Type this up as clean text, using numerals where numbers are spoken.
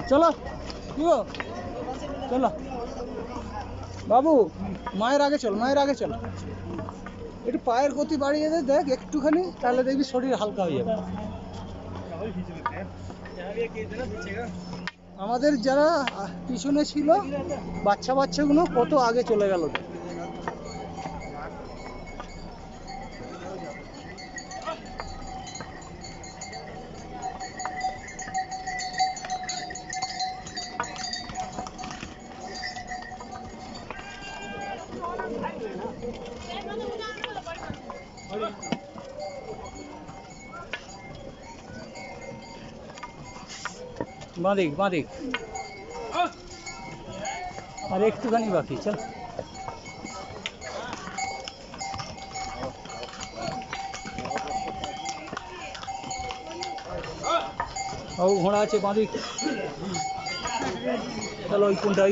চলো কি গো চলো বাবু মায়ের আগে চল একটু পায়ের গতি বাড়িয়ে দে দেখ একটুখানি তাহলে দেখবি শরীর হালকা হয়ে যাবে আমাদের যারা পিছনে ছিল বাচ্চাগুলো কত আগে চলে গেল বাঁদিক আর একটুখানি বাকি চল ও ঘোড়া আছে বাঁদিক চলো ওই কোনটা